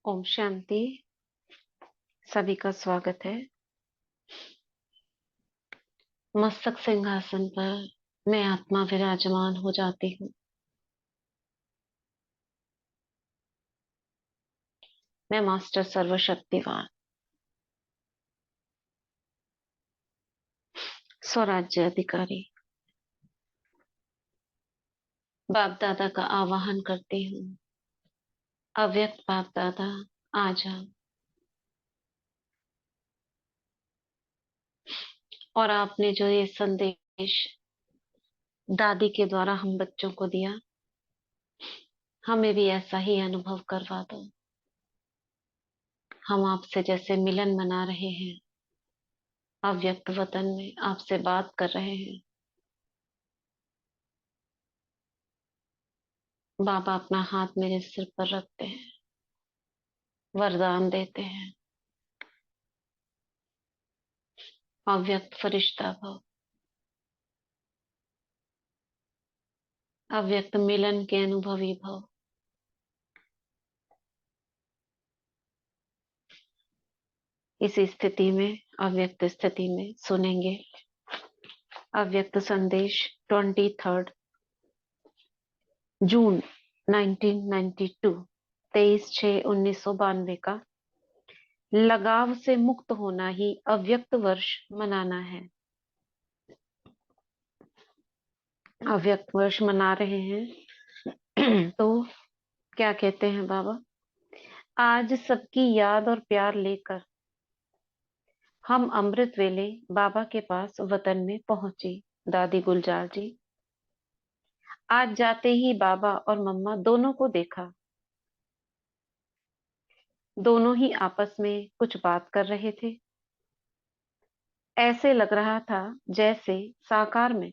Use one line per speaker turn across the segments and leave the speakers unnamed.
ओम शांति। सभी का स्वागत है। मस्तक सिंहासन पर मैं आत्मा विराजमान हो जाती हूँ। मैं मास्टर सर्वशक्तिवान स्वराज्य अधिकारी बाप दादा का आवाहन करती हूँ। अव्यक्त बाप दादा आ जाओ और आपने जो ये संदेश दादी के द्वारा हम बच्चों को दिया, हमें भी ऐसा ही अनुभव करवा दो। हम आपसे जैसे मिलन मना रहे हैं, अव्यक्त वतन में आपसे बात कर रहे हैं। बाबा अपना हाथ मेरे सिर पर रखते हैं, वरदान देते हैं। अव्यक्त फरिश्ता भव, अव्यक्त मिलन के अनुभवी भव। इस स्थिति में, अव्यक्त स्थिति में सुनेंगे अव्यक्त संदेश 23 जून 1992, 23/6/1992 का। लगाव से मुक्त होना ही अव्यक्त वर्ष मनाना है। अव्यक्त वर्ष मना रहे हैं तो क्या कहते हैं बाबा? आज सबकी याद और प्यार लेकर हम अमृत वेले बाबा के पास वतन में पहुंची। दादी गुलजार जी, आज जाते ही बाबा और मम्मा दोनों को देखा। दोनों ही आपस में कुछ बात कर रहे थे। ऐसे लग रहा था जैसे साकार में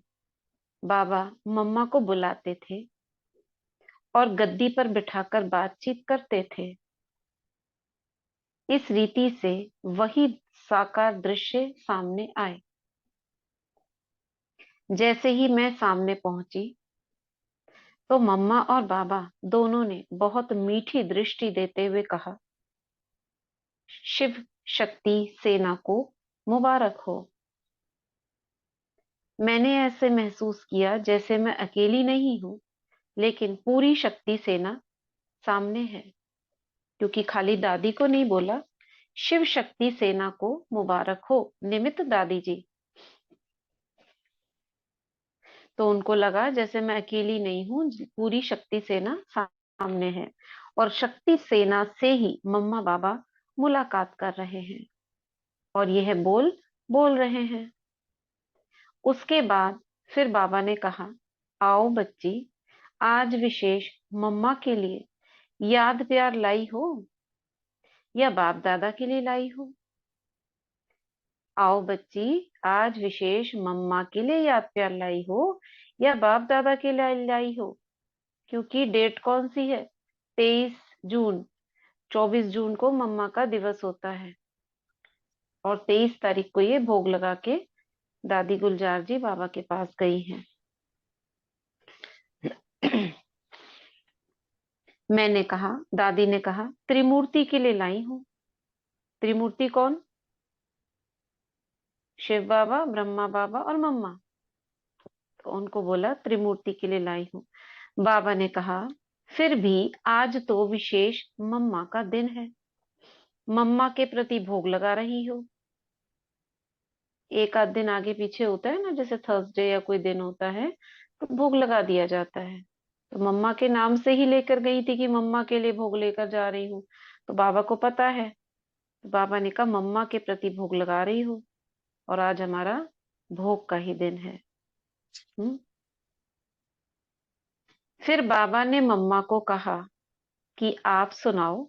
बाबा मम्मा को बुलाते थे और गद्दी पर बिठाकर बातचीत करते थे। इस रीति से वही साकार दृश्य सामने आए। जैसे ही मैं सामने पहुंची तो मम्मा और बाबा दोनों ने बहुत मीठी दृष्टि देते हुए कहा, शिव शक्ति सेना को मुबारक हो। मैंने ऐसे महसूस किया जैसे मैं अकेली नहीं हूं, लेकिन पूरी शक्ति सेना सामने है। क्योंकि खाली दादी को नहीं बोला, शिव शक्ति सेना को मुबारक हो निमित्त दादी जी। तो उनको लगा जैसे मैं अकेली नहीं हूं, पूरी शक्ति सेना सामने है और शक्ति सेना से ही मम्मा बाबा मुलाकात कर रहे हैं और यह बोल बोल रहे हैं। उसके बाद फिर बाबा ने कहा, आओ बच्ची, आज विशेष मम्मा के लिए याद प्यार लाई हो या बाप दादा के लिए लाई हो? आओ बच्ची, आज विशेष मम्मा के लिए याद प्यार लाई हो या बाप दादा के लिए लाई हो? क्योंकि डेट कौन सी है? 23 जून। 24 जून को मम्मा का दिवस होता है और 23 तारीख को ये भोग लगा के दादी गुलजार जी बाबा के पास गई हैं। मैंने कहा, दादी ने कहा, त्रिमूर्ति के लिए लाई हूं। त्रिमूर्ति कौन? शिव बाबा, ब्रह्मा बाबा और मम्मा। तो उनको बोला त्रिमूर्ति के लिए लाई हूं। बाबा ने कहा, फिर भी आज तो विशेष मम्मा का दिन है, मम्मा के प्रति भोग लगा रही हो। एक आध दिन आगे पीछे होता है ना, जैसे थर्सडे या कोई दिन होता है तो भोग लगा दिया जाता है। तो मम्मा के नाम से ही लेकर गई थी कि मम्मा के लिए भोग लेकर जा रही हूँ। तो बाबा को पता है, तो बाबा ने कहा मम्मा के प्रति भोग लगा रही हो और आज हमारा भोग का ही दिन है। फिर बाबा ने मम्मा को कहा कि आप सुनाओ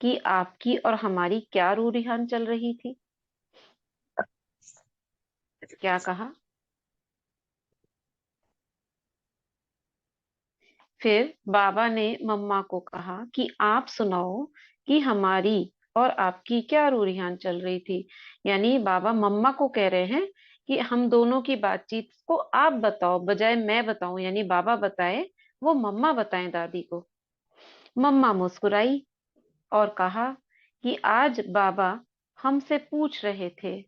कि आपकी और हमारी क्या रूरिहान चल रही थी। क्या कहा? फिर बाबा ने मम्मा को कहा कि आप सुनाओ कि हमारी और आपकी क्या रूरिहान चल रही थी। यानी बाबा मम्मा को कह रहे हैं कि हम दोनों की बातचीत को आप बताओ, बजाय मैं बताऊं। यानी बाबा बताए, वो मम्मा बताएं दादी को। मम्मा मुस्कुराई और कहा कि आज बाबा हमसे पूछ रहे थे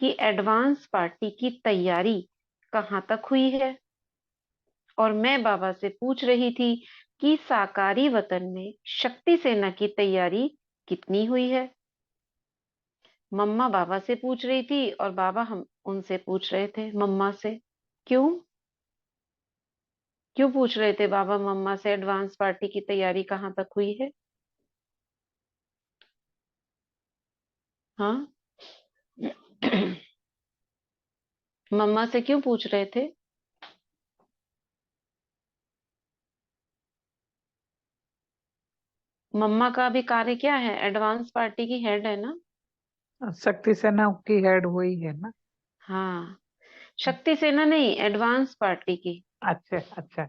कि एडवांस पार्टी की तैयारी कहाँ तक हुई है, और मैं बाबा से पूछ रही थी कि साकारी वतन में शक्ति सेना की तैयारी कितनी हुई है। मम्मा बाबा से पूछ रही थी और बाबा हम उनसे पूछ रहे थे, मम्मा से। क्यों क्यों पूछ रहे थे बाबा मम्मा से एडवांस पार्टी की तैयारी कहाँ तक हुई है? हाँ। मम्मा से क्यों पूछ रहे थे? मम्मा का अभी कार्य क्या है? एडवांस पार्टी की हेड है ना।
शक्ति सेना की हेड वही है ना।
हाँ, शक्ति सेना नहीं, एडवांस पार्टी की।
अच्छा अच्छा।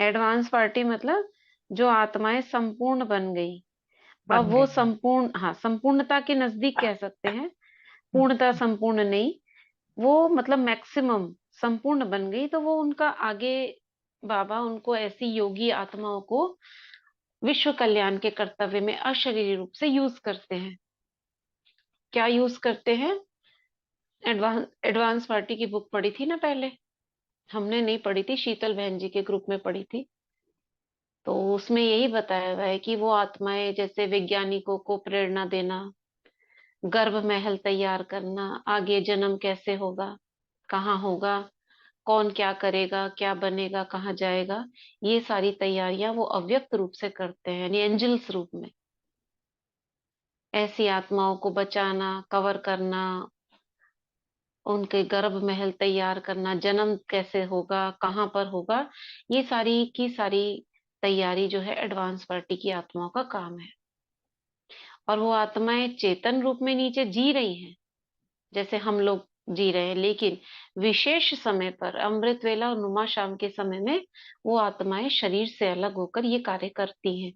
एडवांस पार्टी मतलब जो आत्माएं संपूर्ण बन गई। अब
बन
वो
गई।
संपूर्ण, हाँ, संपूर्णता के नजदीक कह सकते हैं, पूर्णता संपूर्ण नहीं। वो मतलब मैक्सिमम संपूर्ण बन गई, तो वो उनका आगे बाबा उनको ऐसी योगी आत्माओं को विश्व कल्याण के कर्तव्य में अशरीरी रूप से यूज करते हैं। क्या यूज करते हैं? एडवांस एडवांस पार्टी की बुक पढ़ी थी ना पहले? हमने नहीं पढ़ी थी, शीतल बहन जी के ग्रुप में पढ़ी थी। तो उसमें यही बताया हुआ है कि वो आत्माएं जैसे वैज्ञानिकों को प्रेरणा देना, गर्भ महल तैयार करना, आगे जन्म कैसे होगा, कहाँ होगा, कौन क्या करेगा, क्या बनेगा, कहाँ जाएगा, ये सारी तैयारियां वो अव्यक्त रूप से करते हैं, यानी एंजल्स रूप में। ऐसी आत्माओं को बचाना, कवर करना, उनके गर्भ महल तैयार करना, जन्म कैसे होगा, कहाँ पर होगा, ये सारी की सारी तैयारी जो है एडवांस पार्टी की आत्माओं का काम है। और वो आत्माएं चेतन रूप में नीचे जी रही हैं, जैसे हम लोग जी रहे हैं, लेकिन विशेष समय पर अमृत वेला और नुमा शाम के समय में वो आत्माएं शरीर से अलग होकर ये कार्य करती हैं,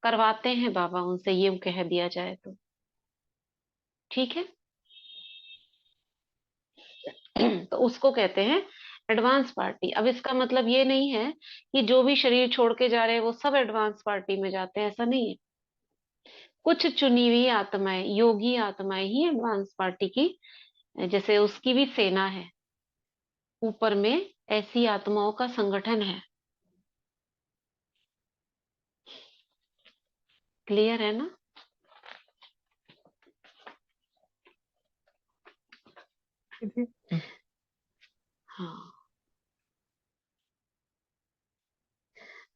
करवाते हैं बाबा उनसे, ये कह दिया जाए तो। ठीक है। तो उसको कहते हैं एडवांस पार्टी। अब इसका मतलब ये नहीं है कि जो भी शरीर छोड़ के जा रहे हैं वो सब एडवांस पार्टी में जाते हैं, ऐसा नहीं है। कुछ चुनी हुई आत्माएं, योगी आत्माएं ही एडवांस पार्टी की, जैसे उसकी भी सेना है ऊपर में, ऐसी आत्माओं का संगठन है। क्लियर है ना?
जी।
हाँ।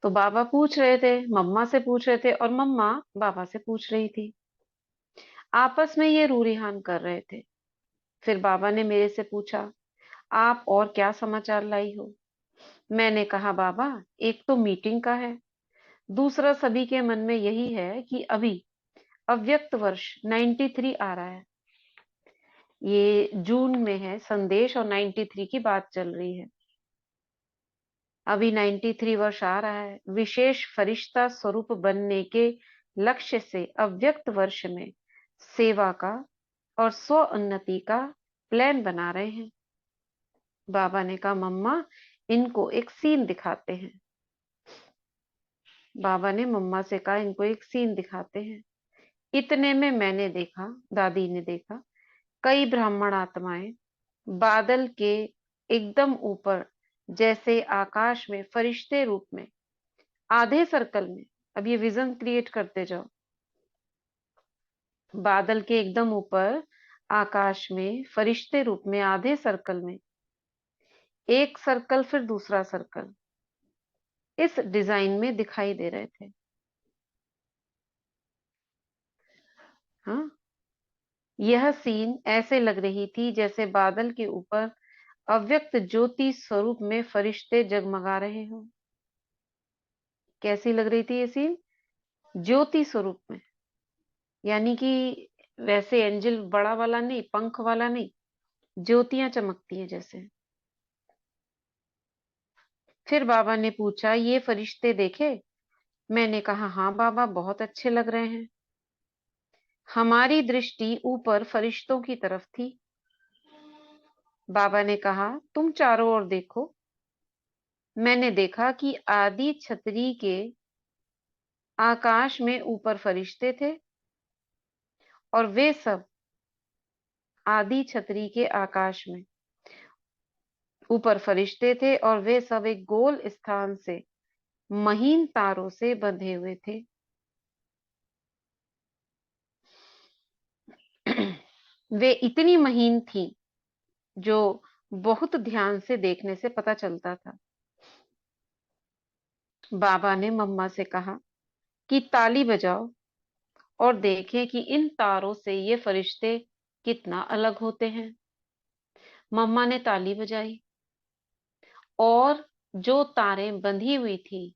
तो बाबा पूछ रहे थे, मम्मा से पूछ रहे थे, और मम्मा बाबा से पूछ रही थी। आपस में ये रूरिहान कर रहे थे। फिर बाबा ने मेरे से पूछा, आप और क्या समाचार लाई हो? मैंने कहा, बाबा एक तो मीटिंग का है, दूसरा सभी के मन में यही है कि अभी अव्यक्त वर्ष 93 आ रहा है। ये जून में है संदेश, और 93 की बात चल रही है। अभी 93 वर्ष आ रहा है, विशेष फरिश्ता स्वरूप बनने के लक्ष्य से अव्यक्त वर्ष में सेवा का और स्व उन्नति का प्लान बना रहे हैं। बाबा ने कहा, मम्मा इनको एक सीन दिखाते हैं। बाबा ने मम्मा से कहा, इनको एक सीन दिखाते हैं। इतने में मैंने देखा, दादी ने देखा, कई ब्राह्मण आत्माएं बादल के एकदम ऊपर, जैसे आकाश में फरिश्ते रूप में, आधे सर्कल में। अब ये विजन क्रिएट करते जाओ। बादल के एकदम ऊपर आकाश में फरिश्ते रूप में आधे सर्कल में, एक सर्कल फिर दूसरा सर्कल, इस डिजाइन में दिखाई दे रहे थे। हाँ, यह सीन ऐसे लग रही थी जैसे बादल के ऊपर अव्यक्त ज्योति स्वरूप में फरिश्ते जगमगा रहे हो। कैसी लग रही थी ये सीन? ज्योति स्वरूप में, यानी कि वैसे एंजल बड़ा वाला नहीं, पंख वाला नहीं, ज्योतियां चमकती हैं जैसे। फिर बाबा ने पूछा, ये फरिश्ते देखे? मैंने कहा, हाँ बाबा, बहुत अच्छे लग रहे हैं। हमारी दृष्टि ऊपर फरिश्तों की तरफ थी। बाबा ने कहा, तुम चारों ओर देखो। मैंने देखा कि आदि छतरी के आकाश में ऊपर फरिश्ते थे और वे सब आधी छतरी के आकाश में ऊपर फरिश्ते थे और वे सब एक गोल स्थान से महीन तारों से बंधे हुए थे। वे इतनी महीन थी जो बहुत ध्यान से देखने से पता चलता था। बाबा ने मम्मा से कहा कि ताली बजाओ और देखें कि इन तारों से ये फरिश्ते कितना अलग होते हैं। मम्मा ने ताली बजाई और जो तारें बंधी हुई थी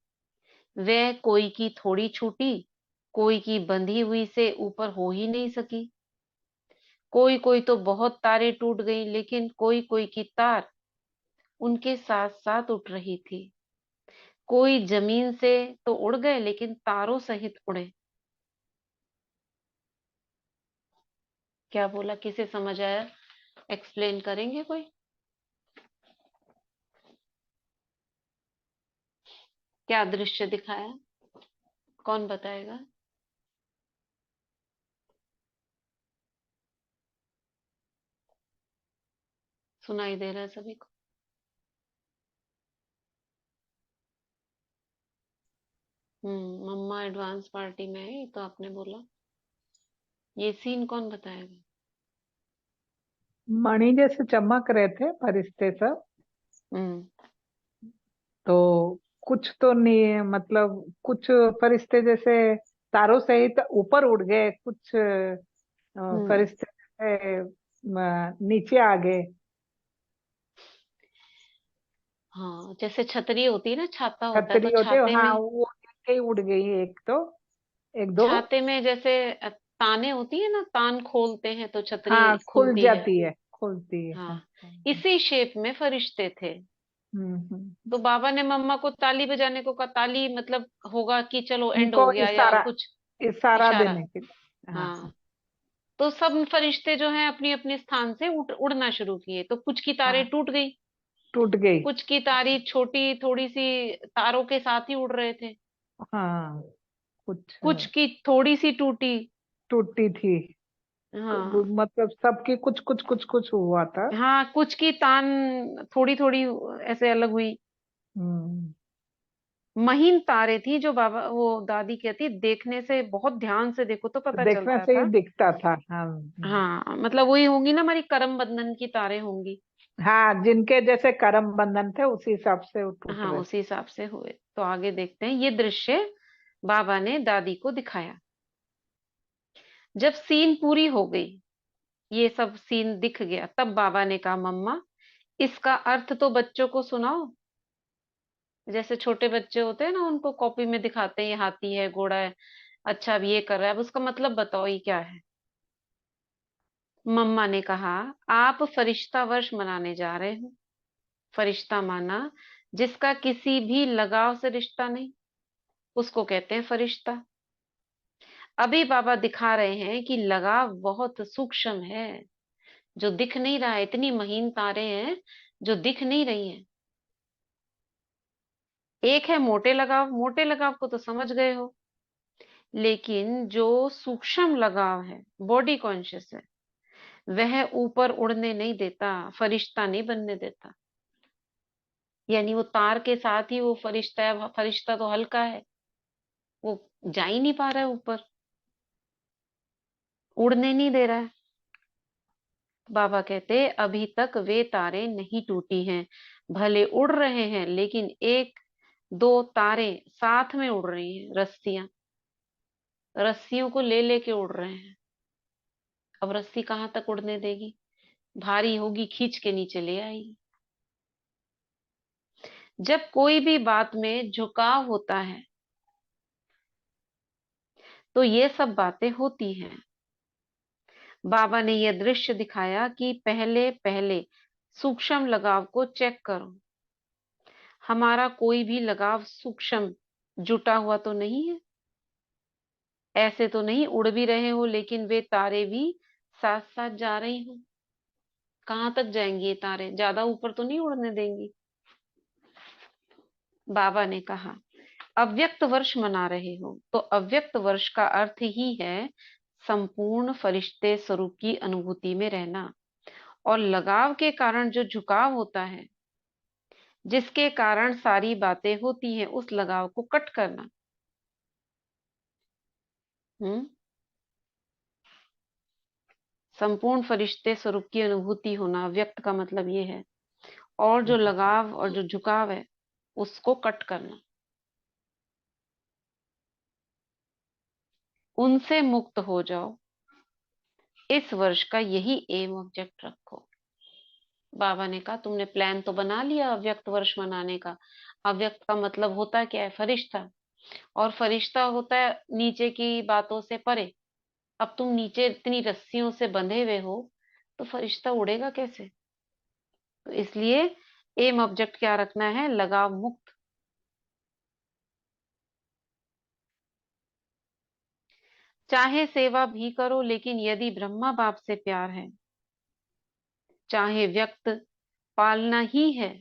वह कोई की थोड़ी छूटी, कोई की बंधी हुई से ऊपर हो ही नहीं सकी। कोई कोई तो बहुत तारें टूट गई, लेकिन कोई कोई की तार उनके साथ साथ उठ रही थी। कोई जमीन से तो उड़ गए लेकिन तारों सहित उड़े। क्या बोला, किसे समझ आया? एक्सप्लेन करेंगे कोई? क्या दृश्य दिखाया, कौन बताएगा? सुनाई दे रहा है सभी को? मम्मा एडवांस पार्टी में है, ये तो आपने बोला। ये सीन कौन बताएगा?
मणि जैसे चमक रहे थे फरिश्ते सब।
हम्म।
तो कुछ तो नहीं, मतलब कुछ फरिश्ते जैसे तारों सहित ऊपर उड़ गए, कुछ
हम्म।
फरिश्ते जैसे नीचे आ गए।
हाँ, जैसे छतरी होती है ना, छाता होता है, तो
छतरी होते,
छाते
हाँ
में,
वो नीचे ही उड़ गई, एक तो, एक दो।
छाते में जैसे ताने होती है ना, तान खोलते हैं तो छतरी
हाँ खुल
खुलती है।
जाती है, खुलती है, हाँ
हाँ,
हाँ, हाँ।
इसी शेप में फरिश्ते थे। तो बाबा ने मम्मा को ताली बजाने को कहा। ताली मतलब होगा कि चलो एंड हो
उनको
गया या
इशारा,
कुछ।
इशारा
इशारा।
देने के लिए, हाँ हाँ।
हाँ। तो सब फरिश्ते जो हैं अपनी अपने स्थान से उड़ना शुरू किए। तो कुछ की तारें
हाँ
टूट गई,
टूट गई।
कुछ की तारी छोटी थोड़ी सी तारों के साथ ही उड़ रहे थे,
हाँ कुछ
कुछ की थोड़ी सी टूटी।
टूटी थी।
हाँ।
मतलब सबकी कुछ कुछ कुछ कुछ हुआ था।
हाँ, कुछ की तान थोड़ी थोड़ी ऐसे अलग हुई।
हम्म।
महीन तारे थी जो बाबा वो दादी कहती देखने से, बहुत ध्यान से देखो तो पता
देखने
चलता
से ही
था।
दिखता था, हाँ
हाँ, मतलब वही होंगी ना, हमारी करम बंधन की तारे होंगी।
हाँ, जिनके जैसे करम बंधन थे उसी हिसाब से वो टूट
हाँ,
रहे थे।
उसी हिसाब से हुए। तो आगे देखते हैं, ये दृश्य बाबा ने दादी को दिखाया। जब सीन पूरी हो गई, ये सब सीन दिख गया, तब बाबा ने कहा मम्मा, इसका अर्थ तो बच्चों को सुनाओ। जैसे छोटे बच्चे होते हैं ना, उनको कॉपी में दिखाते हैं ये हाथी है, घोड़ा है, अच्छा अब ये कर रहा है, अब उसका मतलब बताओ ये क्या है। मम्मा ने कहा, आप फरिश्ता वर्ष मनाने जा रहे हो। फरिश्ता माना जिसका किसी भी लगाव से रिश्ता नहीं, उसको कहते हैं फरिश्ता। अभी बाबा दिखा रहे हैं कि लगाव बहुत सूक्ष्म है, जो दिख नहीं रहा है। इतनी महीन तारे हैं जो दिख नहीं रही हैं। एक है मोटे लगाव, मोटे लगाव को तो समझ गए हो, लेकिन जो सूक्ष्म लगाव है, बॉडी कॉन्शियस है, वह ऊपर उड़ने नहीं देता, फरिश्ता नहीं बनने देता। यानी वो तार के साथ ही वो फरिश्ता है। फरिश्ता तो हल्का है, वो जा ही नहीं पा रहा है ऊपर, उड़ने नहीं दे रहा है। बाबा कहते अभी तक वे तारे नहीं टूटी हैं, भले उड़ रहे हैं लेकिन एक दो तारे साथ में उड़ रही हैं। रस्सियां, रस्सियों को ले लेके उड़ रहे हैं। अब रस्सी कहाँ तक उड़ने देगी, भारी होगी, खींच के नीचे ले आएगी। जब कोई भी बात में झुकाव होता है तो ये सब बातें होती हैं। बाबा ने यह दृश्य दिखाया कि पहले पहले सूक्ष्म लगाव को चेक करो। हमारा कोई भी लगाव सूक्ष्म जुटा हुआ तो नहीं है। ऐसे तो नहीं उड़ भी रहे हो लेकिन वे तारे भी साथ साथ जा रही हो। कहाँ तक जाएंगी ये तारे, ज्यादा ऊपर तो नहीं उड़ने देंगी। बाबा ने कहा, अव्यक्त वर्ष मना रहे हो, तो अव्यक्त वर्ष का अर्थ ही है संपूर्ण फरिश्ते स्वरूप की अनुभूति में रहना। और लगाव के कारण जो झुकाव होता है, जिसके कारण सारी बातें होती हैं, उस लगाव को कट करना। हम्म। संपूर्ण फरिश्ते स्वरूप की अनुभूति होना, व्यक्त का मतलब ये है। और जो लगाव और जो झुकाव है, उसको कट करना। उनसे मुक्त हो जाओ, इस वर्ष का यही एम ऑब्जेक्ट रखो। बाबा ने कहा तुमने प्लान तो बना लिया अव्यक्त वर्ष मनाने का। अव्यक्त का मतलब होता क्या है? फरिश्ता। और फरिश्ता होता है नीचे की बातों से परे। अब तुम नीचे इतनी रस्सियों से बंधे हुए हो, तो फरिश्ता उड़ेगा कैसे? तो इसलिए एम ऑब्जेक्ट क्या रखना है? लगाव मुक्त। चाहे सेवा भी करो, लेकिन यदि ब्रह्मा बाप से प्यार है, चाहे व्यक्त पालना ही है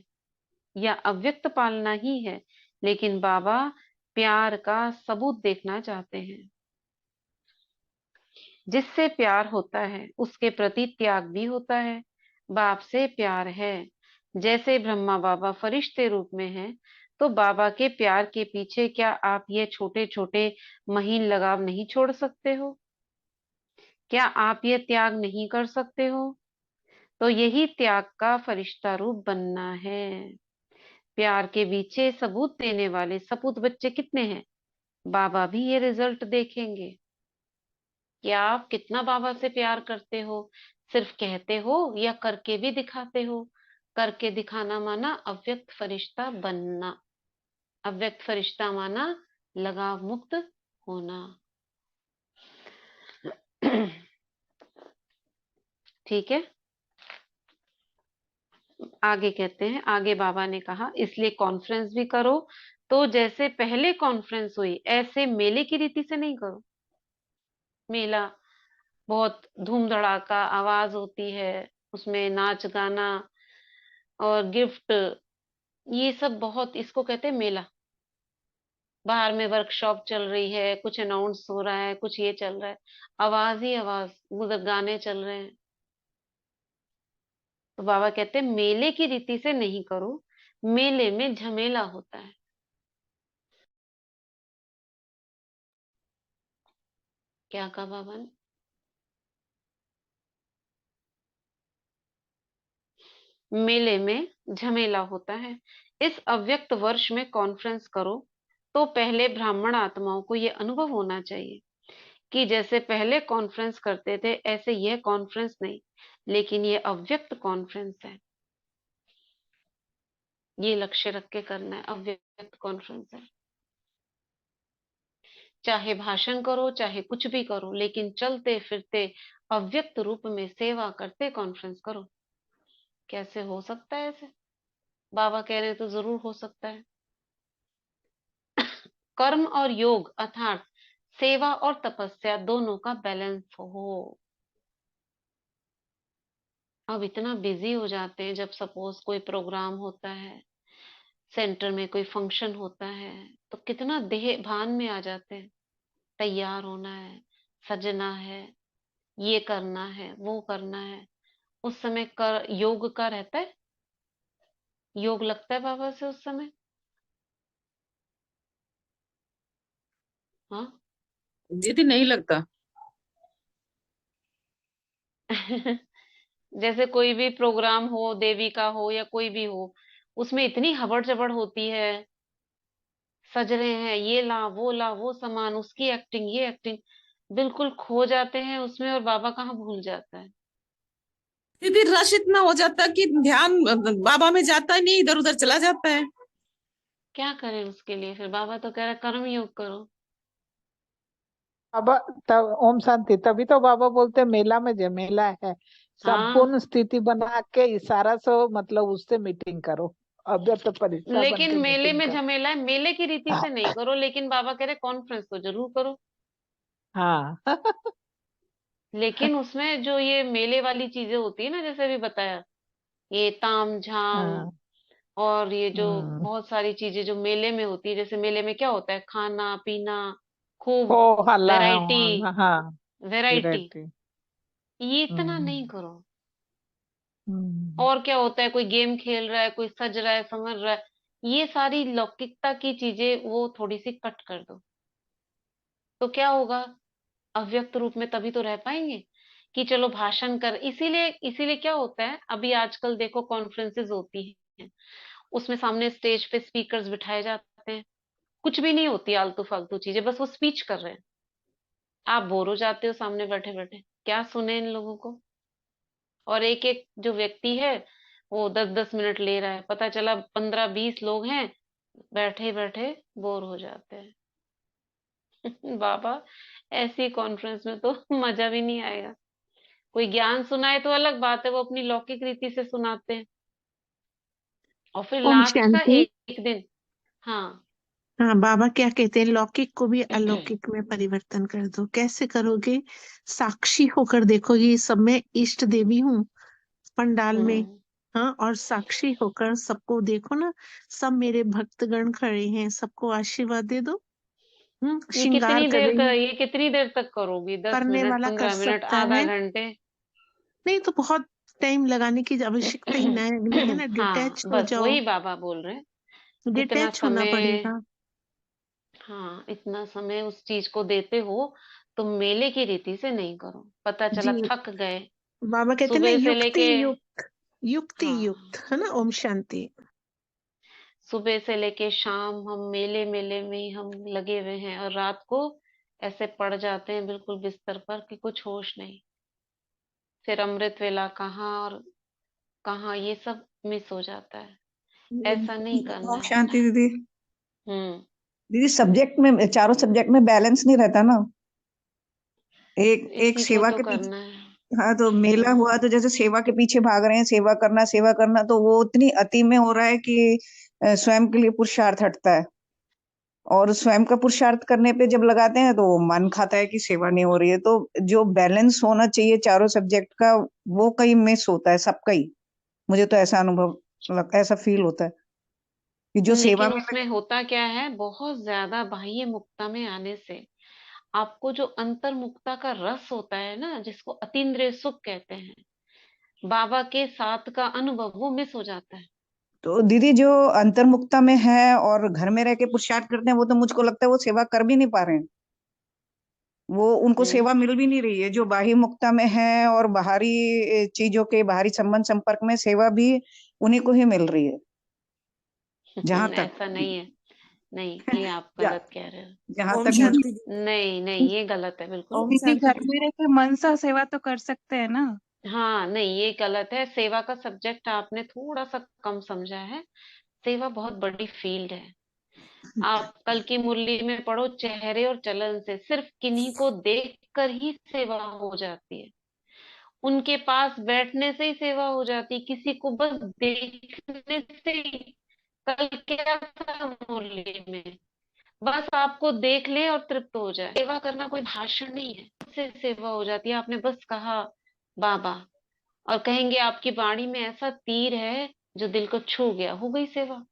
या अव्यक्त पालना ही है, लेकिन बाबा प्यार का सबूत देखना चाहते हैं। जिससे प्यार होता है उसके प्रति त्याग भी होता है। बाप से प्यार है, जैसे ब्रह्मा बाबा फरिश्ते रूप में हैं, तो बाबा के प्यार के पीछे क्या आप ये छोटे छोटे महीन लगाव नहीं छोड़ सकते हो? क्या आप ये त्याग नहीं कर सकते हो? तो यही त्याग का फरिश्ता रूप बनना है। प्यार के पीछे सबूत देने वाले सपूत बच्चे कितने हैं? बाबा भी ये रिजल्ट देखेंगे कि आप कितना बाबा से प्यार करते हो। सिर्फ कहते हो या करके भी दिखाते हो? करके दिखाना माना अव्यक्त फरिश्ता बनना। अव्यक्त फरिश्ता माना लगाव मुक्त होना। ठीक है। आगे कहते हैं, आगे बाबा ने कहा इसलिए कॉन्फ्रेंस भी करो, तो जैसे पहले कॉन्फ्रेंस हुई ऐसे मेले की रीति से नहीं करो। मेला बहुत धूम धड़ाका आवाज होती है, उसमें नाच गाना और गिफ्ट, ये सब बहुत, इसको कहते हैं मेला। बाहर में वर्कशॉप चल रही है, कुछ अनाउंस हो रहा है, कुछ ये चल रहा है, आवाज ही आवाज, उधर गाने चल रहे हैं। तो बाबा कहते हैं मेले की रीति से नहीं करो, मेले में झमेला होता है। क्या कहा बाबा ने? मेले में झमेला होता है। इस अव्यक्त वर्ष में कॉन्फ्रेंस करो, तो पहले ब्राह्मण आत्माओं को यह अनुभव होना चाहिए कि जैसे पहले कॉन्फ्रेंस करते थे ऐसे यह कॉन्फ्रेंस नहीं, लेकिन ये अव्यक्त कॉन्फ्रेंस है। ये लक्ष्य रख के करना है, अव्यक्त कॉन्फ्रेंस है। चाहे भाषण करो चाहे कुछ भी करो, लेकिन चलते फिरते अव्यक्त रूप में सेवा करते कॉन्फ्रेंस करो। कैसे हो सकता है ऐसे? बाबा कह रहे हैं तो जरूर हो सकता है। कर्म और योग अर्थात सेवा और तपस्या दोनों का बैलेंस हो। अब इतना बिजी हो जाते हैं, जब सपोज कोई प्रोग्राम होता है, सेंटर में कोई फंक्शन होता है, तो कितना देह भान में आ जाते हैं। तैयार होना है, सजना है, ये करना है, वो करना है। उस समय कर योग का रहता है, योग लगता है बाबा से उस समय। हाँ।
दीदी नहीं लगता।
जैसे कोई भी प्रोग्राम हो, देवी का हो या कोई भी हो, उसमें इतनी हबड़ जबड़ होती है। सज रहे हैं, ये ला वो ला, वो सामान, उसकी एक्टिंग, ये एक्टिंग, बिल्कुल खो जाते हैं उसमें, और बाबा कहाँ भूल जाता है।
दीदी रश इतना हो जाता है कि ध्यान बाबा में जाता ही नहीं, इधर उधर चला जाता है।
क्या करें उसके लिए? फिर बाबा तो कह रहे कर्म योग करो।
अब तब ओम शांति, तभी तो बाबा बोलते हैं मेला में जमेला है।
हाँ,
संपूर्ण स्थिति बना के इशारा से मतलब उससे मीटिंग करो। अव्यक्त परीक्षा बन
लेकिन
के
मेले
मीटिंग
में
करो।
झमेला है, मेले की रीति से नहीं करो, लेकिन बाबा कह रहे कॉन्फ्रेंस तो जरूर करो।
हाँ।
लेकिन उसमें जो ये मेले वाली चीजें होती है ना, जैसे अभी बताया, ये ताम झाम
हाँ।
और ये जो
हम्म।
बहुत सारी चीजें जो मेले में होती है, जैसे मेले में क्या होता है, खाना पीना, खूब
हो हल्ला।
वैरायटी,
हाँ हाँ।
Variety,
variety.
ये इतना नहीं
हम्म।
करो।
हम्म।
और क्या होता है, कोई गेम खेल रहा है, कोई सज रहा है, संवर रहा है, ये सारी लौकिकता की चीजें वो थोड़ी सी कट कर दो। तो क्या होगा, अव्यक्त रूप में तभी तो रह पाएंगे। कि चलो भाषण कर, इसीलिए इसीलिए क्या होता है, अभी आजकल देखो कॉन्फ्रेंसेस होती हैं, उसमें सामने स्टेज पे स्पीकर्स बिठाए जाते हैं, कुछ भी नहीं होती, आलतू फालतू चीजें, बस वो स्पीच कर रहे हैं। आप बोर हो जाते हो सामने बैठे बैठे, क्या सुने इन लोगों को। और एक एक जो व्यक्ति है वो 10-10 मिनट ले रहा है, पता चला 15-20 लोग हैं, बैठे बैठे बोर हो जाते हैं। बाबा, ऐसी कॉन्फ्रेंस में तो मजा भी नहीं आएगा। कोई ज्ञान सुनाए तो अलग बात है, वो अपनी लौकिक रीति से सुनाते हैं, और फिर
ओम
लास्ट का
शांति।
एक दिन। हाँ।
हाँ, बाबा क्या कहते हैं, लौकिक को भी अलौकिक में परिवर्तन कर दो। कैसे करोगे? साक्षी होकर देखोगे, सब में इष्ट देवी हूँ पंडाल में।
हम्म।
हाँ, और साक्षी होकर सबको देखो ना, सब मेरे भक्तगण खड़े हैं, सबको आशीर्वाद दे दो। श्रृंगार कर रही हूँ।
ये कितनी देर तक करोगी, दस
करने
मिनट
वाला कर
15 मिनट
सकता
आधा
है।
घंटे?
नहीं तो बहुत टाइम लगाने की आवश्यकता ही नहीं है ना,
हाँ,
डिटैच हो
बस
जाओ।
वही बाबा बोल रहे हैं। इतना
डिटैच होना
समय,
पड़ेगा।
हाँ, इतना समय उस चीज को देते हो, तो मेले की रीति से नहीं करो, पता चला
जी,
थक गए
बाबा कहते हैं ना,
सुबह से
युक्ति
लेके।
युक्त, युक्ति
हाँ,
युक्त, है ना। ओम शांति।
सुबह से लेके शाम हम मेले मेले में ही हम लगे हुए हैं, और रात को ऐसे पड़ जाते हैं बिल्कुल बिस्तर पर कि कुछ होश नहीं। फिर अमृत वेला कहाँ और कहाँ, ये सब मिस हो जाता है। ऐसा नहीं करना
ओम
है।
शांति दीदी।
हम्म।
दीदी सब्जेक्ट में, चारों सब्जेक्ट में बैलेंस नहीं रहता ना। एक एक
इसी को
सेवा
तो
के
करना
पीछे।
है।
हाँ, तो मेला
हम्म।
हुआ तो जैसे सेवा के पीछे भाग रहे हैं, सेवा करना, तो वो उतनी अति में हो रहा है कि स्वयं के लिए पुरुषार्थ हटता है। और स्वयं का पुरुषार्थ करने पे जब लगाते हैं तो वो मन खाता है कि सेवा नहीं हो रही है। तो जो बैलेंस होना चाहिए चारों सब्जेक्ट का, वो कहीं मिस होता है सबका ही। मुझे तो ऐसा ऐसा फील होता है कि जो सेवा
लेकिन
में
उसमें होता क्या है, बहुत ज्यादा बाह्य मुक्ता में आने से आपको जो अंतर मुक्ता का रस होता है ना, जिसको अतीन्द्रिय सुख कहते हैं, बाबा के साथ का अनुभव, वो मिस हो जाता है।
तो दीदी जो अंतर्मुक्ता में है और घर में रह के पुरुषार्थ करते हैं, वो तो मुझको लगता है वो सेवा कर भी नहीं पा रहे हैं। वो उनको
हम्म।
सेवा मिल भी नहीं रही है। जो बाह्य मुक्ता में है और बाहरी चीजों के बाहरी संबंध संपर्क में, सेवा भी उन्हीं को ही मिल रही है। जहां तक
ऐसा नहीं है, नहीं, ये आप
जा,
गलत कह रहे हो।
जहां
ओम
तक मुझे।
शांति दीदी।
नहीं नहीं, ये गलत है बिल्कुल।
ओम
दीदी
शांति
घर में
दीदी।
रह के मनसा सेवा तो कर सकते हैं ना।
हाँ, नहीं, ये गलत है, सेवा का सब्जेक्ट आपने थोड़ा सा कम समझा है। सेवा बहुत बड़ी फील्ड है। आप कल की मुरली में पढ़ो, चेहरे और चलन से, सिर्फ किन्हीं को देख कर ही सेवा हो जाती है, उनके पास बैठने से ही सेवा हो जाती है, किसी को बस देखने से ही। कल क्या था मुरली में, बस आपको देख ले और तृप्त हो जाए। सेवा करना कोई भाषण नहीं है, उससे सेवा हो जाती है। आपने बस कहा बाबा, और कहेंगे आपकी वाणी में ऐसा तीर है जो दिल को छू गया, हो गई सेवा।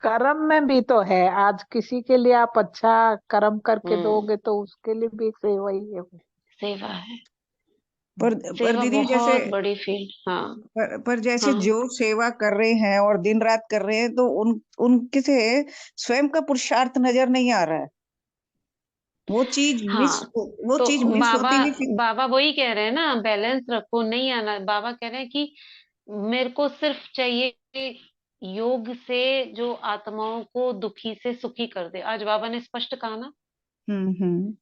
कर्म में भी तो है। आज किसी के लिए आप अच्छा कर्म करके
हम्म।
दोगे तो उसके लिए भी सेवा ही है वो।
सेवा है।
पर
सेवा
दीदी जैसे,
बहुत बड़ी फील्ड। हाँ।
पर जैसे
हाँ।
जो सेवा कर रहे हैं और दिन रात कर रहे हैं, तो उनके से स्वयं का पुरुषार्थ नजर नहीं आ रहा है।
हाँ,
वो
तो
चीज मिस
बाबा
होती हुई फिर।
बाबा वही कह रहे हैं ना, बैलेंस रखो, नहीं आना। बाबा कह रहे हैं कि मेरे को सिर्फ चाहिए योग से जो आत्माओं को दुखी से सुखी कर दे। आज बाबा ने स्पष्ट कहा ना,
हम्म।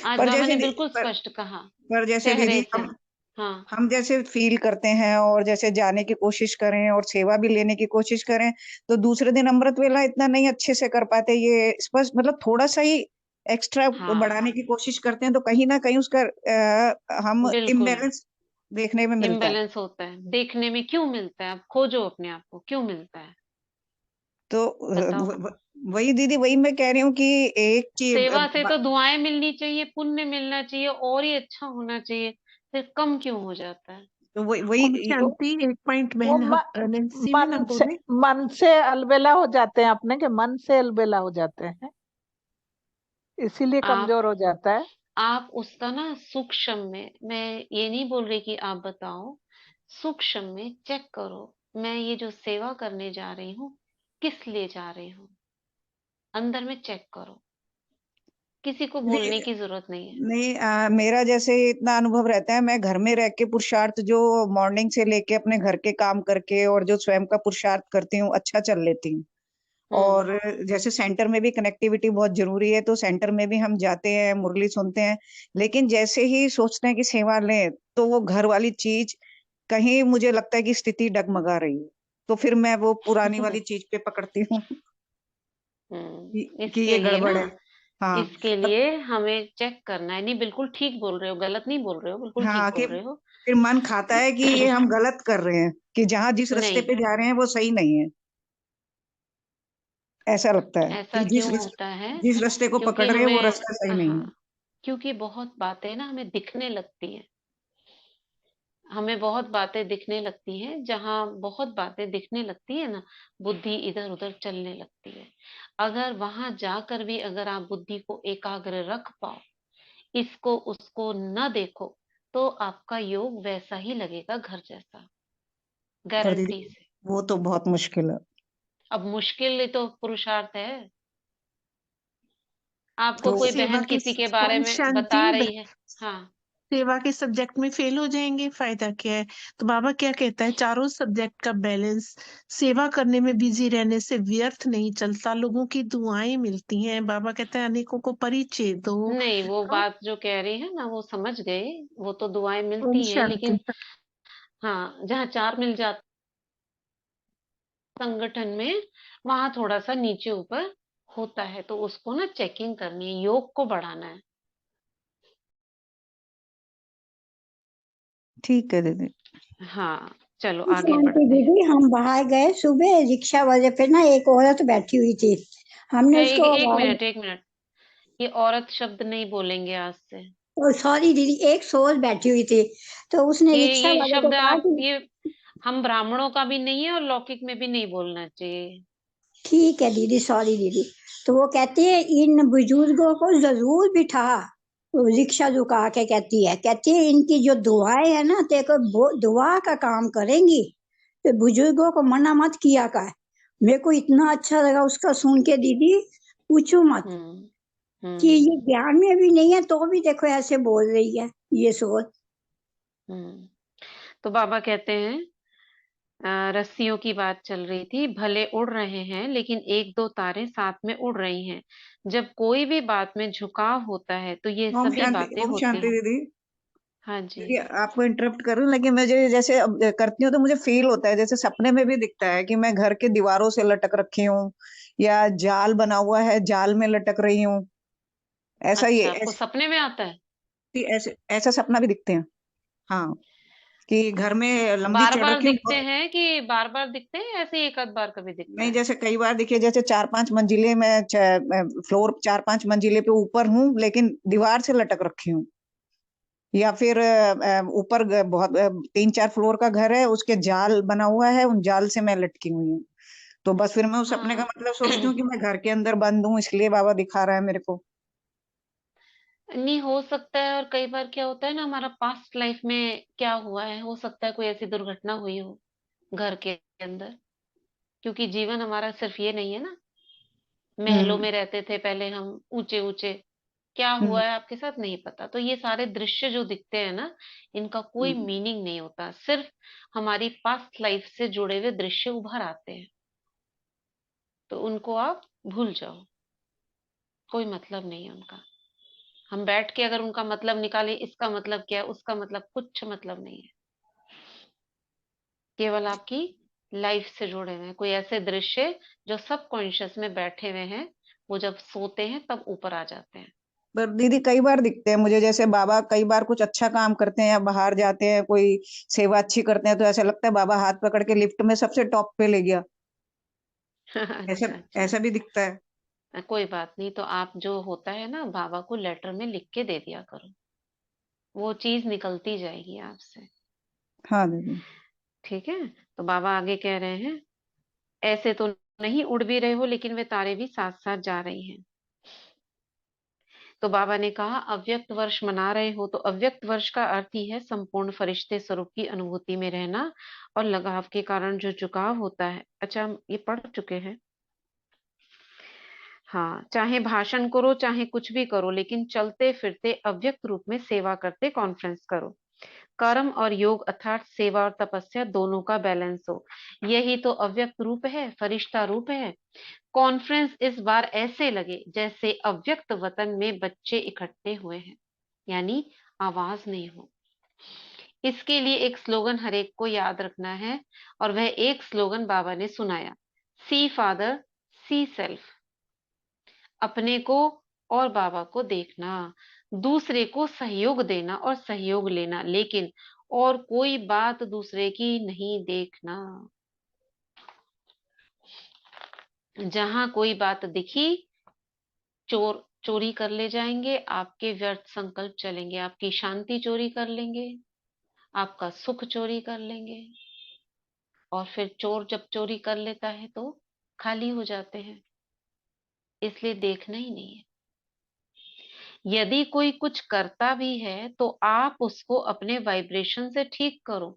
आज
पर
बाबा
जैसे
ने
दी-
बिल्कुल
पर,
स्पष्ट कहा,
पर जैसे
चेहरे
दीदी
से।
हम
हाँ।
हम जैसे फील करते हैं और जैसे जाने की कोशिश करें और सेवा भी लेने की कोशिश करें, तो दूसरे दिन अमृत वेला इतना नहीं अच्छे से कर पाते। ये स्पष्ट मतलब थोड़ा सा ही एक्स्ट्रा
हाँ,
बढ़ाने की कोशिश करते हैं, तो कहीं ना कहीं उसका हम
बिल्कुल
इम्बैलेंस देखने में मिलता है।
इम्बैलेंस होता है। देखने में क्यों मिलता है, आप खोजो अपने आप को, क्यों मिलता है,
तो
बताओ।
वही दीदी, वही मैं कह रही हूँ कि एक चीज
सेवा से तो दुआएं मिलनी चाहिए, पुण्य मिलना चाहिए, और ही अच्छा होना चाहिए, फिर कम क्यों हो जाता है।
तो वही
ओम शांति। एक पॉइंट
वो
बहन नैन्सी में ना
मन से
बोले।
मन से अलबेला हो जाते हैं अपने के, मन से अलबेला हो जाते हैं, इसीलिए
आप
कमजोर हो जाता है।
आप उसका ना सूक्ष्म में, मैं ये नहीं बोल रही कि आप बताओ, सूक्ष्म में चेक करो, मैं ये जो सेवा करने जा रही हूँ किस लिए जा रही हूँ, अंदर में चेक करो, किसी को
नहीं
बोलने की जरूरत नहीं है।
नहीं, मेरा जैसे इतना अनुभव रहता है, मैं घर में रह के पुरुषार्थ जो मॉर्निंग से लेके अपने घर के काम करके और जो स्वयं का पुरुषार्थ करती हूँ अच्छा चल लेती हूँ।
हम्म।
और जैसे सेंटर में भी कनेक्टिविटी बहुत जरूरी है, तो सेंटर में भी हम जाते हैं, मुरली सुनते हैं। लेकिन जैसे ही सोचते हैं कि सेवा लें, तो वो घर वाली चीज कहीं मुझे लगता है कि स्थिति डगमगा रही है, तो फिर मैं वो पुरानी वाली चीज पे पकड़ती हूँ कि
इसके
ये
लिए ना,
गड़बड़ है। हाँ।
इसके लिए हमें चेक करना है। नहीं, बिल्कुल ठीक बोल रहे हो, गलत नहीं बोल रहे हो, बिल्कुल ठीक
हाँ, कि
बोल रहे हो।
फिर मन खाता है कि ये हम गलत कर रहे हैं, कि जहां जिस रास्ते
नहीं,
पे जा रहे हैं वो सही नहीं है। ऐसा लगता है
ऐसा
कि
क्यों होता है?
जिस रास्ते को
क्योंकि
पकड़ रहे हैं वो
हमें,
रास्ता सही नहीं
हाँ,
है।
क्योंकि बहुत बातें ना हमें दिखने लगती हैं, हमें बहुत बातें दिखने लगती हैं, जहां बहुत बातें दिखने लगती है ना, बुद्धि इधर उधर चलने लगती है। अगर वहां जाकर भी अगर आप बुद्धि को एकाग्र रख पाओ, इसको उसको न देखो, तो आपका योग वैसा ही लगेगा, घर जैसा,
पर
गारंटी
दीदी,
से।
वो तो बहुत मुश्किल है।
अब मुश्किल ही तो पुरुषार्थ है। आपको
तो
कोई
सेवा
बहन
के
किसी के बारे
ओम
में
शांति।
बता रही है, हाँ,
सेवा के सब्जेक्ट में फेल हो जाएंगे, फायदा क्या है? तो बाबा क्या कहता है, चारों सब्जेक्ट का बैलेंस सेवा करने में बिजी रहने से व्यर्थ नहीं चलता, लोगों की दुआएं मिलती हैं। बाबा कहता है अनेकों को परिचय दो।
नहीं, वो
हाँ,
बात जो कह रही है ना, वो समझ गए। वो तो दुआएं
ओम
मिलती हैं,
शांति।
लेकिन हाँ, जहाँ चार मिल जाते संगठन में, वहां थोड़ा सा नीचे ऊपर होता है, तो उसको ना चेकिंग करनी है, योग को बढ़ाना है।
ठीक है दीदी।
हाँ, चलो आगे
शांति
बढ़ते हैं।
दीदी, हम बाहर गए सुबह, रिक्शा वाले पे ना एक औरत बैठी हुई थी। हमने
एक
उसको
एक
आवाज,
मिनट, एक मिनट, ये औरत शब्द नहीं बोलेंगे आज से।
सॉरी दीदी, एक सोल बैठी हुई थी। तो उसने रिक्शा
ये
वाले को
शब्द
कहा
आप,
कि
ये हम ब्राह्मणों का भी नहीं है और लौकिक में भी नहीं बोलना चाहिए।
ठीक है दीदी, सॉरी दीदी। तो वो कहती है इन बुजुर्गों को जरूर बिठा। वो रिक्शा रुका के कहती है इनकी जो दुआएं है ना, तेरे को दुआ का काम करेंगी, तो बुजुर्गों को मना मत किया कर। मेरे को इतना अच्छा लगा उसका सुन के दीदी, पूछो मत।
हम्म।
कि
हम्म।
ये ज्ञान में भी नहीं है तो भी देखो ऐसे बोल रही है, ये सोच।
हम्म। तो बाबा कहते हैं, रस्सियों की बात चल रही थी, भले उड़ रहे हैं लेकिन एक दो तारे साथ में उड़ रही हैं। जब कोई भी बात में झुकाव होता है तो ये सभी बातें
ओम
होती
शांति
हैं।
दीदी।
हाँ जी।
दीदी, आपको इंटरप्ट करूं, लेकिन मुझे जैसे अब करती हूँ तो मुझे फील होता है, जैसे सपने में भी दिखता है कि मैं घर के दीवारों से लटक रखी हूँ, या जाल बना हुआ है, जाल में लटक रही हूँ। ऐसा ही
अच्छा, आपको
ऐसे
सपने में आता है?
ऐसे ऐसा सपना भी दिखते हैं। हाँ, कि घर में लंबी
बार
चढ़
बार
रखी हूँ
दिखते हैं कि बार बार दिखते हैं, ऐसे एक आध बार कभी दिखता
नहीं,
है?
जैसे कई बार देखिए, जैसे 4-5 मंजिले में फ्लोर 4-5 मंजिले पे ऊपर हूँ, लेकिन दीवार से लटक रखी हूँ। या फिर ऊपर बहुत 3-4 फ्लोर का घर है, उसके जाल बना हुआ है, उन जाल से मैं लटकी हुई हूँ। तो बस फिर मैं उस सपने का
हाँ।
मतलब सोचती हूँ कि मैं घर के अंदर बंद हूँ, इसलिए बाबा दिखा रहा है मेरे को।
नहीं, हो सकता है। और कई बार क्या होता है ना, हमारा पास्ट लाइफ में क्या हुआ है, हो सकता है कोई ऐसी दुर्घटना हुई हो घर के अंदर, क्योंकि जीवन हमारा सिर्फ ये नहीं है ना, महलों
हम्म।
में रहते थे पहले हम, ऊंचे ऊंचे, क्या
हम्म।
हुआ है आपके साथ नहीं पता। तो ये सारे दृश्य जो दिखते हैं ना, इनका कोई
हम्म।
मीनिंग नहीं होता, सिर्फ हमारी पास्ट लाइफ से जुड़े हुए दृश्य उभर आते हैं, तो उनको आप भूल जाओ, कोई मतलब नहीं है उनका। हम बैठ के अगर उनका मतलब निकाले, इसका मतलब क्या है, उसका मतलब, कुछ मतलब नहीं है। केवल आपकी लाइफ से जुड़े हुए हैं कोई ऐसे दृश्य जो सब कॉन्शियस में बैठे हुए हैं, वो जब सोते हैं तब ऊपर आ जाते हैं।
पर दीदी कई बार दिखते हैं मुझे, जैसे बाबा कई बार कुछ अच्छा काम करते हैं या बाहर जाते हैं, कोई सेवा अच्छी करते हैं, तो ऐसा लगता है बाबा हाथ पकड़ के लिफ्ट में सबसे टॉप पे ले गया। ऐसा
अच्छा, अच्छा।
ऐसा भी दिखता है।
कोई बात नहीं, तो आप जो होता है ना, बाबा को लेटर में लिख के दे दिया करो, वो चीज निकलती जाएगी आपसे।
हाँ दीदी।
ठीक है। तो बाबा आगे कह रहे हैं, ऐसे तो नहीं उड़ भी रहे हो, लेकिन वे तारे भी साथ साथ जा रही हैं। तो बाबा ने कहा, अव्यक्त वर्ष मना रहे हो, तो अव्यक्त वर्ष का अर्थ ही है संपूर्ण फरिश्ते स्वरूप की अनुभूति में रहना और लगाव के कारण जो झुकाव होता है। अच्छा, हम ये पढ़ चुके हैं। हाँ, चाहे भाषण करो चाहे कुछ भी करो, लेकिन चलते फिरते अव्यक्त रूप में सेवा करते कॉन्फ्रेंस करो। कर्म और योग अर्थात सेवा और तपस्या दोनों का बैलेंस हो, यही तो अव्यक्त रूप है, फरिश्ता रूप है। कॉन्फ्रेंस इस बार ऐसे लगे जैसे अव्यक्त वतन में बच्चे इकट्ठे हुए हैं, यानी आवाज नहीं हो। इसके लिए एक स्लोगन हर एक को याद रखना है, और वह एक स्लोगन बाबा ने सुनाया, सी फादर सी सेल्फ। अपने को और बाबा को देखना, दूसरे को सहयोग देना और सहयोग लेना, लेकिन और कोई बात दूसरे की नहीं देखना। जहां कोई बात दिखी, चोर चोरी कर ले जाएंगे, आपके व्यर्थ संकल्प चलेंगे, आपकी शांति चोरी कर लेंगे, आपका सुख चोरी कर लेंगे। और फिर चोर जब चोरी कर लेता है तो खाली हो जाते हैं, इसलिए देखना ही नहीं है। यदि कोई कुछ करता भी है तो आप उसको अपने वाइब्रेशन से ठीक करो।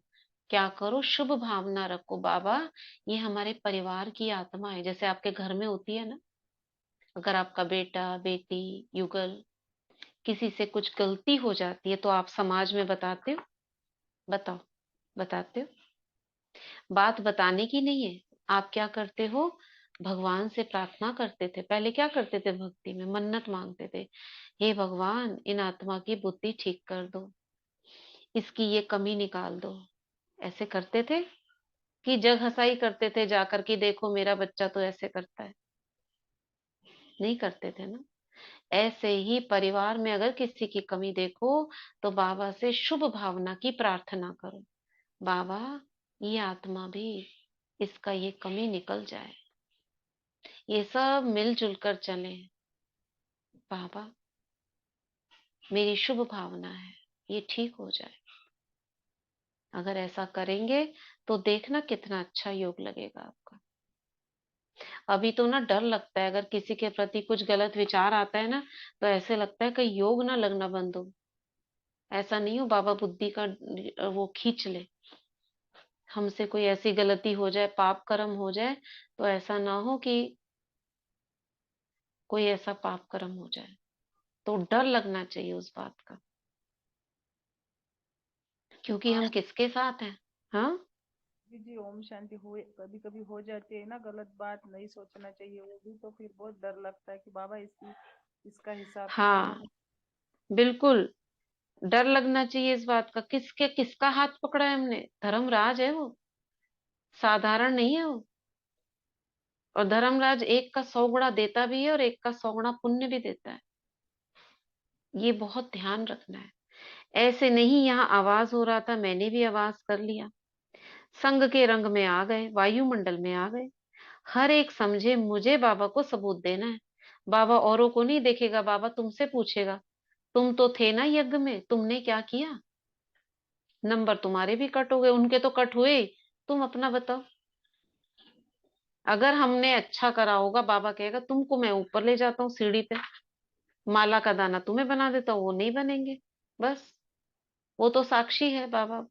क्या करो? शुभ भावना रखो, बाबा ये हमारे परिवार की आत्मा है, जैसे आपके घर में होती है ना। अगर आपका बेटा बेटी युगल किसी से कुछ गलती हो जाती है तो आप समाज में बताते हो? बताओ, बताते हो? बात बताने की नहीं है। आप क्या करते हो? भगवान से प्रार्थना करते थे। पहले क्या करते थे? भक्ति में मन्नत मांगते थे, हे भगवान इन आत्मा की बुद्धि ठीक कर दो, इसकी ये कमी निकाल दो। ऐसे करते थे कि जग हंसाई करते थे जाकर के, देखो मेरा बच्चा तो ऐसे करता है? नहीं करते थे ना। ऐसे ही परिवार में अगर किसी की कमी देखो तो बाबा से शुभ भावना की प्रार्थना करो, बाबा ये आत्मा भी, इसका ये कमी निकल जाए, ये सब मिलजुल कर चले। बाबा मेरी शुभ भावना है ये ठीक हो जाए। अगर ऐसा करेंगे तो देखना कितना अच्छा योग लगेगा आपका। अभी तो ना डर लगता है, अगर किसी के प्रति कुछ गलत विचार आता है ना, तो ऐसे लगता है कि योग ना लगना बंद हो। ऐसा नहीं हो बाबा बुद्धि का वो खींच ले, हमसे कोई ऐसी गलती हो जाए, पाप कर्म हो जाए, तो ऐसा ना हो कि कोई ऐसा पाप कर्म हो जाए। तो डर लगना चाहिए उस बात का, क्योंकि
हाँ
हम किसके साथ हैं। हाँ,
जी जी, ओम शांति। हुए कभी कभी हो जाती है ना गलत बात, नहीं सोचना चाहिए वो भी, तो फिर बहुत डर लगता है कि बाबा इसका हिसाब तो मुझे
हाँ, बिल्कुल डर लगना चाहिए इस बात का। किसका हाथ पकड़ा है हमने? धर्मराज है वो, साधारण नहीं है वो। और धर्मराज एक का 100 गुणा देता भी है और एक का 100 गुणा पुण्य भी देता है। ये बहुत ध्यान रखना है। ऐसे नहीं यहाँ आवाज हो रहा था, मैंने भी आवाज कर लिया, संग के रंग में आ गए, वायुमंडल में आ गए। हर एक समझे मुझे बाबा को सबूत देना है। बाबा औरों को नहीं देखेगा, बाबा तुमसे पूछेगा, तुम तो थे ना यज्ञ में, तुमने क्या किया? नंबर तुम्हारे भी कट हो गए, उनके तो कट हुए ही। तुम अपना बताओ। अगर हमने अच्छा करा होगा, बाबा कहेगा तुमको मैं ऊपर ले जाता हूँ सीढ़ी पे, माला का दाना तुम्हें बना देता हूँ, वो नहीं बनेंगे। बस वो तो साक्षी है बाबा,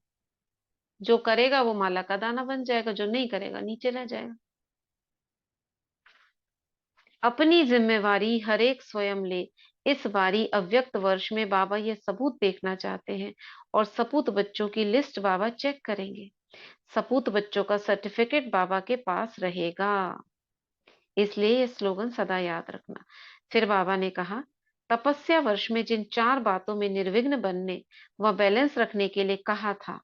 जो करेगा वो माला का दाना बन जाएगा, जो नहीं करेगा नीचे रह जाएगा। अपनी जिम्मेवारी हर एक स्वयं ले। इस बारी अव्यक्त वर्ष में बाबा ये सबूत देखना चाहते हैं, और सपूत बच्चों की लिस्ट बाबा चेक करेंगे। सपूत बच्चों का सर्टिफिकेट बाबा के पास रहेगा, इसलिए ये स्लोगन सदा याद रखना। फिर बाबा ने कहा, तपस्या वर्ष में जिन 4 बातों में निर्विघ्न बनने व बैलेंस रखने के लिए कहा था,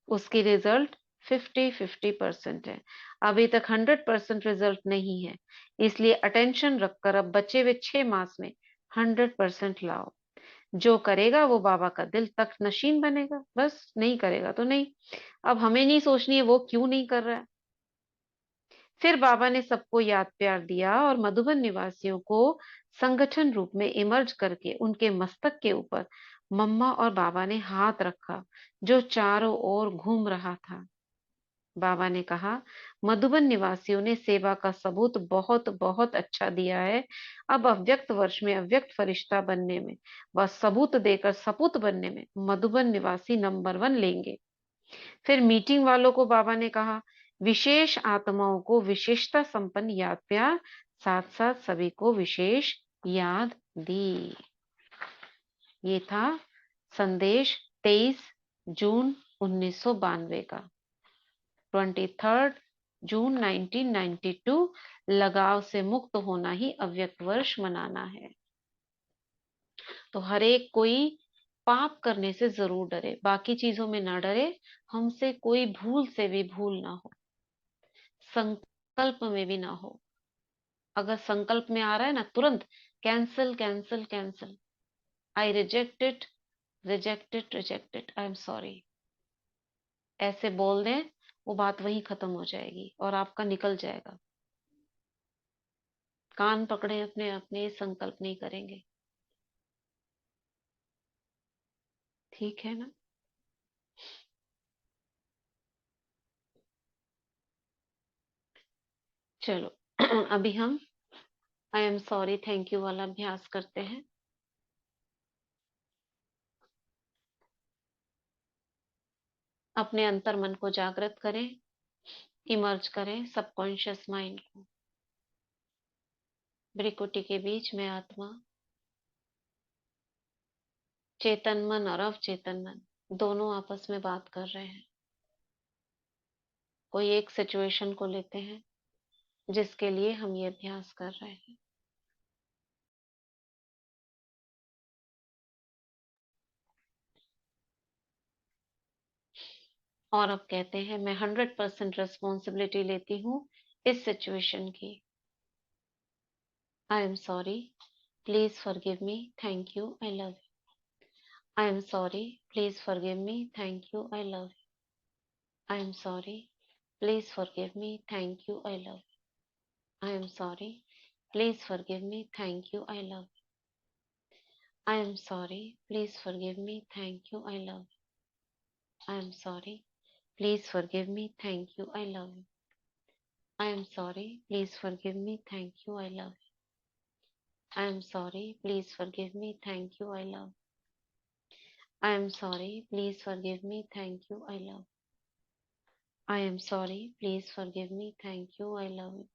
उसकी रिजल्ट 50-50% है। अभी तक 100% रिजल्ट नहीं है, इसलिए अटेंशन रखकर अब बचे हुए 6 मास में 100% लाओ। जो करेगा वो बाबा का दिल तक नशीन बनेगा, बस नहीं करेगा तो नहीं। अब हमें नहीं सोचनी है वो क्यों नहीं कर रहा है। फिर बाबा ने सबको याद प्यार दिया और मधुबन निवासियों को संगठन रूप में इमर्ज करके उनके मस्तक के ऊपर मम्मा और बाबा ने हाथ रखा जो चारों ओर घूम रहा था। बाबा ने कहा, मधुबन निवासियों ने सेवा का सबूत बहुत बहुत अच्छा दिया है। अब अव्यक्त वर्ष में अव्यक्त फरिश्ता बनने में व सबूत देकर सपूत बनने में मधुबन निवासी नंबर 1 लेंगे। फिर मीटिंग वालों को बाबा ने कहा, विशेष आत्माओं को विशेषता संपन्न याद प्यार, साथ साथ सभी को विशेष याद दी। ये था संदेश 23 जून 1992 का। 23 जून 1992 लगाव से मुक्त होना ही अव्यक्त वर्ष मनाना है। तो हर एक कोई पाप करने से जरूर डरे, बाकी चीजों में ना डरे। हमसे कोई भूल से भी भूल ना हो, संकल्प में भी ना हो। अगर संकल्प में आ रहा है ना, तुरंत cancel cancel cancel. I reject it, reject it, reject it, I am sorry, ऐसे बोल दें, वो बात वहीं खत्म हो जाएगी और आपका निकल जाएगा। कान पकड़े अपने अपने, संकल्प नहीं करेंगे। ठीक है ना? चलो अभी हम I am sorry thank you वाला अभ्यास करते हैं। अपने अंतर मन को जागृत करें, इमर्ज करें सबकॉन्शियस माइंड को। भ्रिकुटी के बीच में आत्मा, चेतन मन और अवचेतन मन दोनों आपस में बात कर रहे हैं। कोई एक सिचुएशन को लेते हैं जिसके लिए हम ये अभ्यास कर रहे हैं। और अब कहते हैं, मैं 100% रिस्पॉन्सिबिलिटी लेती हूँ इस सिचुएशन की। I am sorry, please forgive me, thank you, I love you. I am sorry, please forgive me, thank you, I love you. I am sorry, please forgive me, thank you, I love you. I am sorry, please forgive me, thank you, I love you. I am sorry, please forgive me, thank you, I love you. I am sorry, please forgive me, thank you, I love you. I am sorry, please forgive me, thank you, I love you. I am sorry, please forgive me, thank you, I love you. I am sorry, please forgive me, thank you, I love you. I am sorry, please forgive me, thank you, I love you.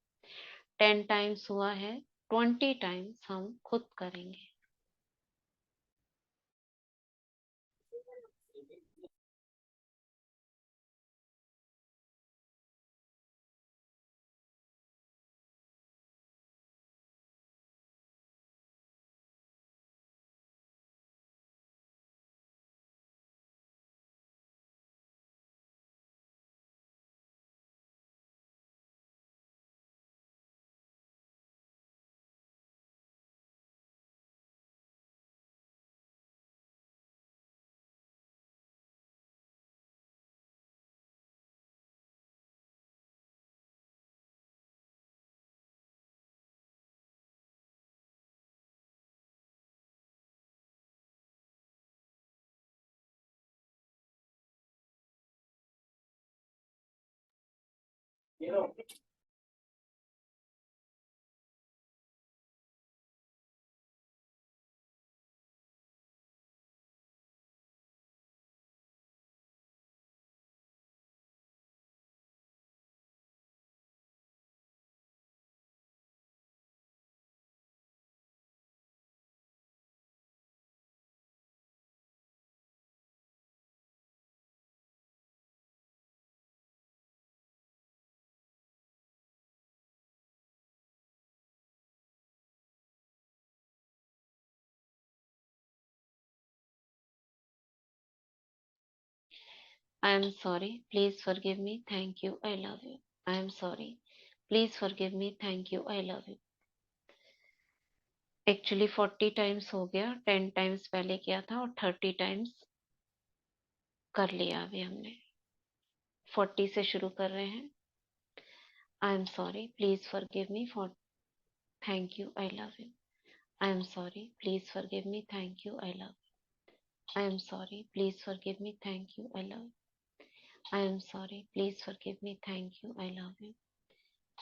10 times हुआ है, 20 times हम खुद करेंगे। I am sorry, please forgive me, thank you, I love you. I am sorry, please forgive me, thank you, I love you. Actually 40 times हो गया, 10 times पहले किया था और 30 टाइम्स कर लिया अभी हमने। 40 से शुरू कर रहे हैं। I am sorry, please forgive me, for thank you, I love you. I am sorry, please forgive me, thank you, I love you. I am sorry. Please forgive me. Thank you. I love you. I am sorry. Please forgive me. Thank you. I love you.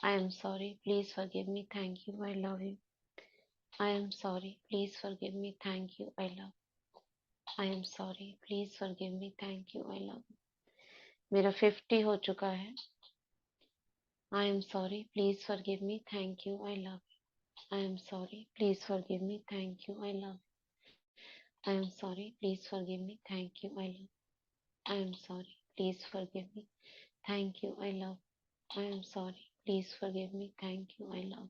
I am sorry. Please forgive me. Thank you. I love you. I am sorry. Please forgive me. Thank you. I love you. I am sorry. Please forgive me. Thank you. I love you. मेरा 50 हो चुका है. I am sorry. Please forgive me. Thank you. I love you. I am sorry. Please forgive me. Thank you. I love you. I am sorry. Please forgive me. Thank you. I love you. I am sorry. Please forgive me. Thank you. I love you.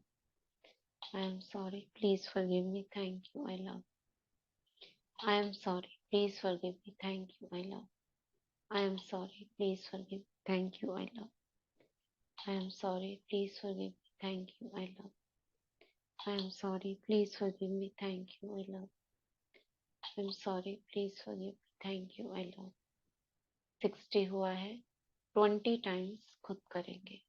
I am sorry. Please forgive me. Thank you. I love you. I am sorry. Please forgive me. Thank you. I love you. I am sorry. Please forgive me. Thank you. I love you. I am sorry. Please forgive me. Thank you. I love you. I am sorry. Please forgive me. Thank you. I love you. I am sorry. Please forgive me. Thank you. I love you. I am sorry. Please forgive me. Thank you. I love you. 60 हुआ है. 20 times खुद करेंगे.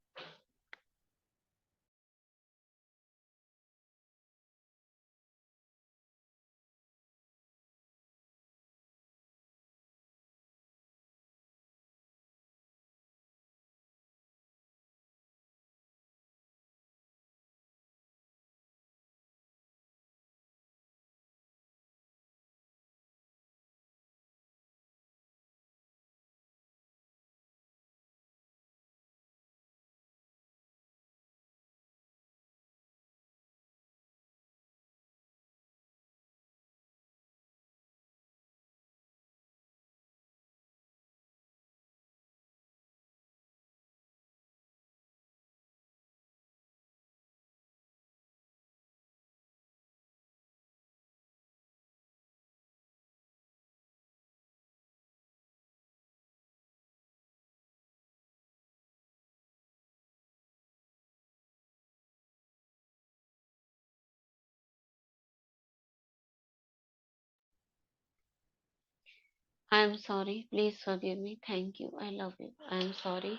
I am sorry. Please forgive me. Thank you. I love you. I am sorry.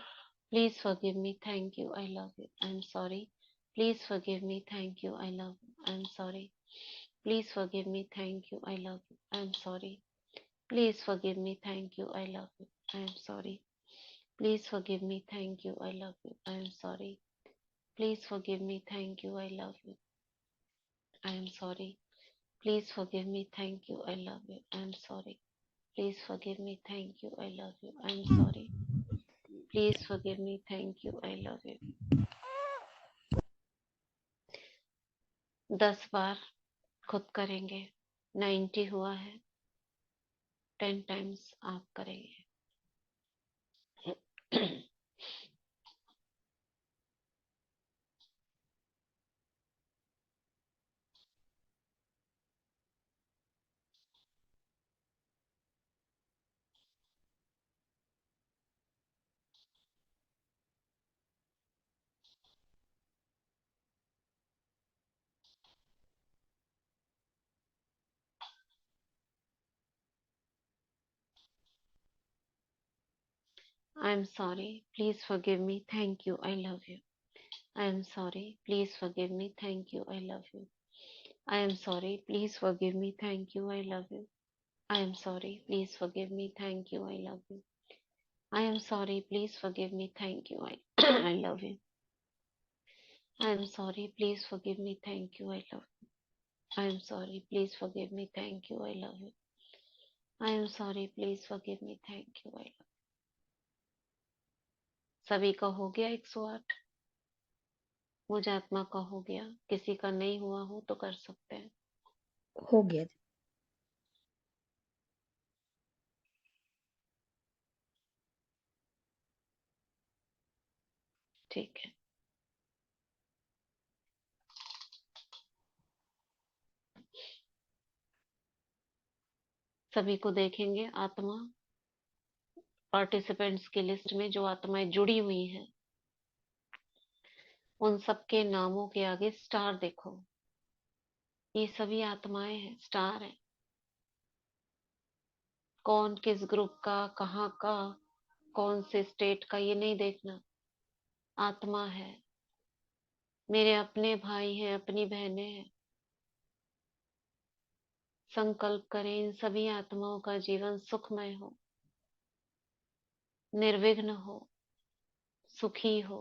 Please forgive me. Thank you. I love you. I am sorry. Please forgive me. Thank you. I love you. I am sorry. Please forgive me. Thank you. I love you. I am sorry. Please forgive me. Thank you. I love you. I am sorry. Please forgive me. Thank you. I love you. I am sorry. Please forgive me. Thank you. I love you. I am sorry. Please forgive me. Thank you. I love you. I am sorry. Please forgive me. Thank you. I love you. I am sorry. Please forgive me. Thank you. I love you. 10 बार खुद करेंगे. 90 हुआ है. 10 times आप करेंगे. I am sorry. Please forgive me. Thank you. I love you. I am sorry. Please forgive me. Thank you. I love you. I am sorry. Please forgive me. Thank you. I love you. I am sorry. Please forgive me. Thank you. I love you. I am sorry. Please forgive me. Thank you. I love you. I am sorry. Please forgive me. Thank you. I love you. I am sorry. Please forgive me. Thank you. I love you. I am sorry. Please forgive me. Thank you. I love you. सभी का हो गया 108. मुझे आत्मा का हो गया. किसी का नहीं हुआ हो तो कर सकते हैं.
हो गया.
ठीक है. सभी को देखेंगे आत्मा पार्टिसिपेंट्स की लिस्ट में जो आत्माएं जुड़ी हुई हैं उन सबके नामों के आगे स्टार देखो. ये सभी आत्माएं हैं. स्टार है. कौन किस ग्रुप का, कहाँ का, कौन से स्टेट का, ये नहीं देखना. आत्मा है. मेरे अपने भाई हैं, अपनी बहनें हैं. संकल्प करें इन सभी आत्माओं का जीवन सुखमय हो, निर्विघ्न हो, सुखी हो।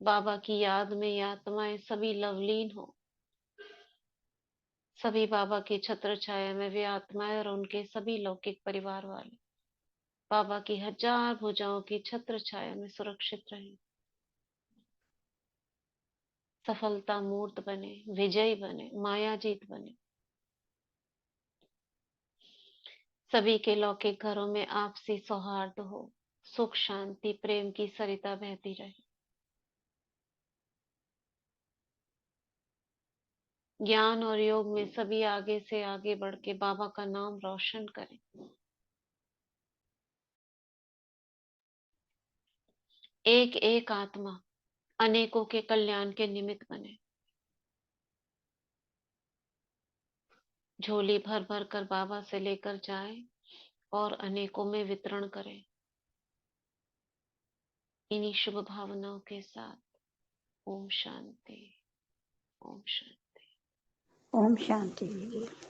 बाबा की याद में ये आत्माएं सभी लवलीन हो, सभी बाबा की छत्र छाया में वे आत्माएं और उनके सभी लौकिक परिवार वाले बाबा की हजार भुजाओं की छत्र छाया में सुरक्षित रहें, सफलता मूर्त बने, विजयी बने, मायाजीत बने। सभी के लौकिक घरों में आपसी सौहार्द हो, सुख शांति प्रेम की सरिता बहती रहे। ज्ञान और योग में सभी आगे से आगे बढ़ के बाबा का नाम रोशन करें। एक एक आत्मा अनेकों के कल्याण के निमित्त बने। झोली भर भर कर बाबा से लेकर जाए और अनेकों में वितरण करें। इन्हीं शुभ भावनाओं के साथ ओम शांति, ओम शांति।
ओम शांति दीदी।